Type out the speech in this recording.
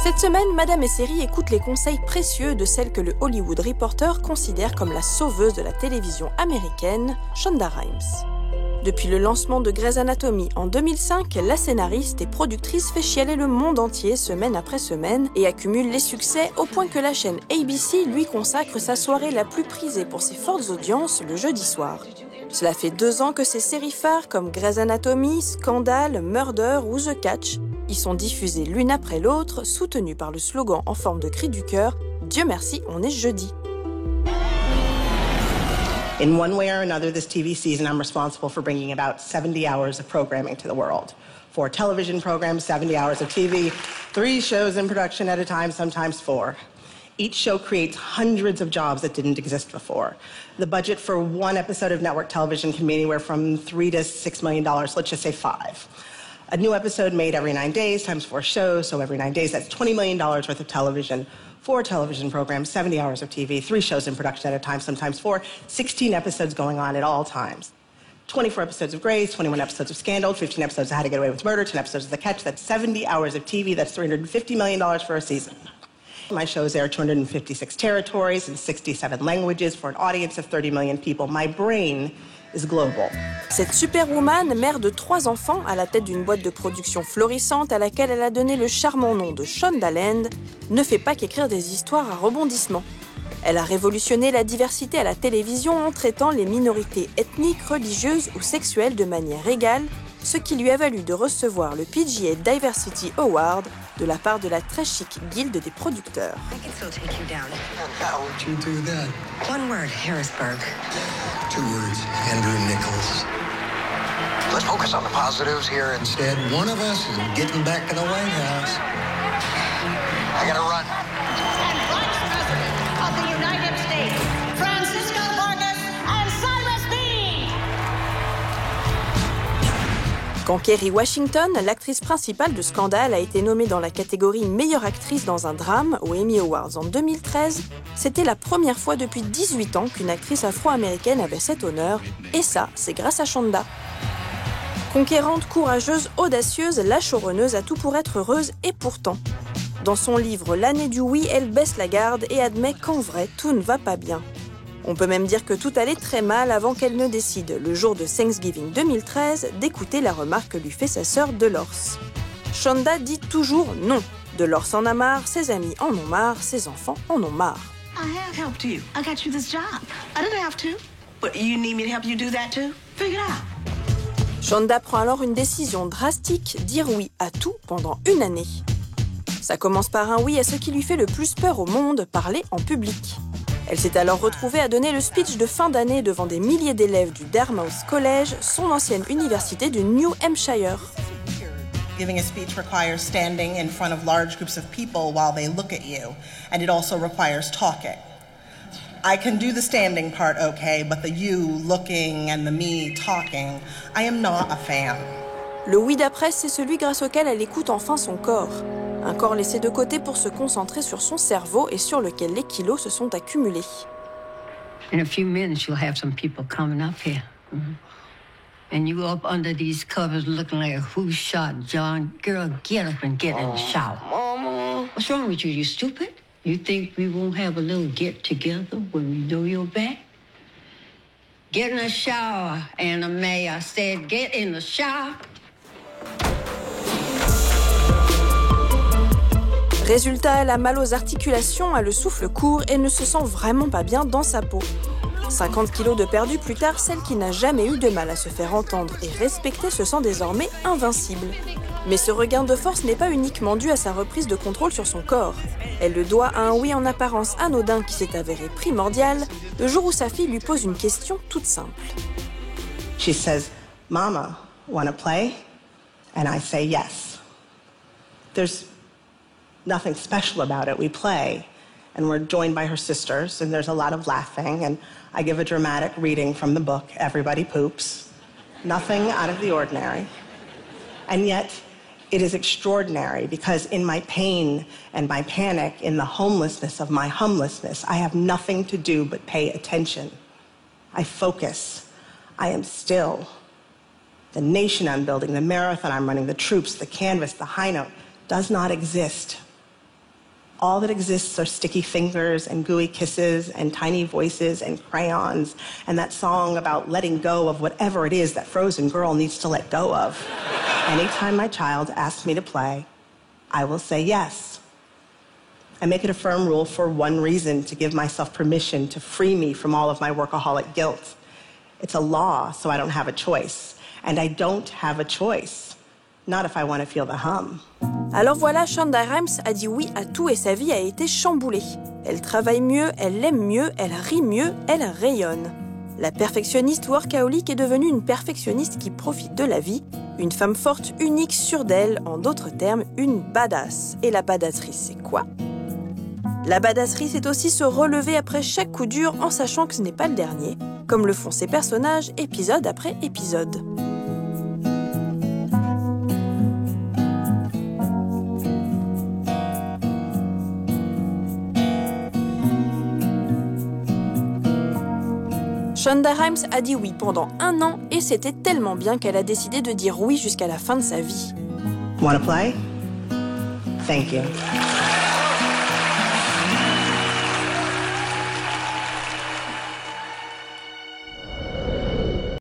Cette semaine, Madame et Série écoute les conseils précieux de celle que le Hollywood Reporter considère comme la sauveuse de la télévision américaine, Shonda Rhimes. Depuis le lancement de Grey's Anatomy en 2005, la scénariste et productrice fait chialer le monde entier semaine après semaine et accumule les succès au point que la chaîne ABC lui consacre sa soirée la plus prisée pour ses fortes audiences le jeudi soir. Cela fait 2 ans que ces séries phares comme Grey's Anatomy, Scandal, Murder ou The Catch y sont diffusées l'une après l'autre, soutenues par le slogan en forme de cri du cœur « Dieu merci, on est jeudi ». In one way or another, this TV season, I'm responsible for bringing about 70 hours of programming to the world. 4 television programs, 70 hours of TV, 3 shows in production at a time, sometimes 4. Each show creates hundreds of jobs that didn't exist before. The budget for one episode of network television can be anywhere from $3 to $6 million, let's just say 5. A new episode made every 9 days times 4 shows, so every 9 days, that's $20 million worth of television. 4 television programs, 70 hours of TV, 3 shows in production at a time, sometimes 4, 16 episodes going on at all times. 24 episodes of Grey's, 21 episodes of Scandal, 15 episodes of How to Get Away with Murder, 10 episodes of The Catch. That's 70 hours of TV. That's $350 million for a season. My shows air 256 territories and 67 languages for an audience of 30 million people. My brain is global. Cette superwoman, mère de 3 enfants, à la tête d'une boîte de production florissante à laquelle elle a donné le charmant nom de Shondaland, ne fait pas qu'écrire des histoires à rebondissement. Elle a révolutionné la diversité à la télévision en traitant les minorités ethniques, religieuses ou sexuelles de manière égale, ce qui lui a valu de recevoir le PGA Diversity Award de la part de la très chic guilde des producteurs. I can still take you down. And how would you do that? One word, Harrisburg. 2 words, Andrew Nichols. Let's focus on the positives here instead. One of us is getting back to the White House. I gotta run. And Vice President of the United States, Francisco Vargas and Cyrus Bean. Quand Kerry Washington, l'actrice principale de Scandal, a été nommée dans la catégorie meilleure actrice dans un drame aux Emmy Awards en 2013, c'était la première fois depuis 18 ans qu'une actrice afro-américaine avait cet honneur, et ça, c'est grâce à Shonda. Conquérante, courageuse, audacieuse, la showrunneuse a tout pour être heureuse, et pourtant. Dans son livre L'année du oui, elle baisse la garde et admet qu'en vrai, tout ne va pas bien. On peut même dire que tout allait très mal avant qu'elle ne décide, le jour de Thanksgiving 2013, d'écouter la remarque que lui fait sa sœur Dolores. Shonda dit toujours non. Dolores en a marre, ses amis en ont marre, ses enfants en ont marre. I have helped you. I got you this job. I didn't have to. But you need me to help you do that too? Figure it out. Shonda prend alors une décision drastique, dire oui à tout pendant 1 année. Ça commence par un oui à ce qui lui fait le plus peur au monde, parler en public. Elle s'est alors retrouvée à donner le speech de fin d'année devant des milliers d'élèves du Dartmouth College, son ancienne université du New Hampshire. Giving a speech requires standing in front of large groups of people while they look at you, and it also requires talking. I can do the standing part okay, but the you looking and the me talking, I am not a fan. Le oui d'après, c'est celui grâce auquel elle écoute enfin son corps. Un corps laissé de côté pour se concentrer sur son cerveau et sur lequel les kilos se sont accumulés. In a few minutes, you'll have some people coming up here. Mm-hmm. And you go up under these covers looking like who shot John? Girl, get up and get in the shower. Mama. What's wrong with you? You stupid? You think we won't have a little get-together when we know you're back? Get in the shower, Anna Mae. I said get in the shower. Résultat, elle a mal aux articulations, a le souffle court et ne se sent vraiment pas bien dans sa peau. 50 kilos de perdu plus tard, celle qui n'a jamais eu de mal à se faire entendre et respecter se sent désormais invincible. Mais ce regain de force n'est pas uniquement dû à sa reprise de contrôle sur son corps. Elle le doit à un oui en apparence anodin qui s'est avéré primordial le jour où sa fille lui pose une question toute simple. She says, "Mama, wanna play?" And I say yes. There's nothing special about it. We play, and we're joined by her sisters, and there's a lot of laughing, and I give a dramatic reading from the book, Everybody Poops. Nothing out of the ordinary. And yet, it is extraordinary because in my pain and my panic, in the homelessness of my humblessness, I have nothing to do but pay attention. I focus. I am still. The nation I'm building, the marathon I'm running, the troops, the canvas, the high note does not exist. All that exists are sticky fingers and gooey kisses and tiny voices and crayons and that song about letting go of whatever it is that frozen girl needs to let go of. Anytime my child asks me to play, I will say yes. I make it a firm rule for one reason, to give myself permission to free me from all of my workaholic guilt. It's a law, so I don't have a choice. And I don't have a choice. Not if I want to feel the hum. Alors voilà, Shonda Rhimes a dit oui à tout et sa vie a été chamboulée. Elle travaille mieux, elle aime mieux, elle rit mieux, elle rayonne. La perfectionniste workaholic est devenue une perfectionniste qui profite de la vie, une femme forte, unique, sûre d'elle, en d'autres termes, une badass. Et la badasserie, c'est quoi ? La badasserie, c'est aussi se relever après chaque coup dur en sachant que ce n'est pas le dernier, comme le font ces personnages épisode après épisode. Shonda Rhimes a dit oui pendant 1 an et c'était tellement bien qu'elle a décidé de dire oui jusqu'à la fin de sa vie. Wanna play? Thank you.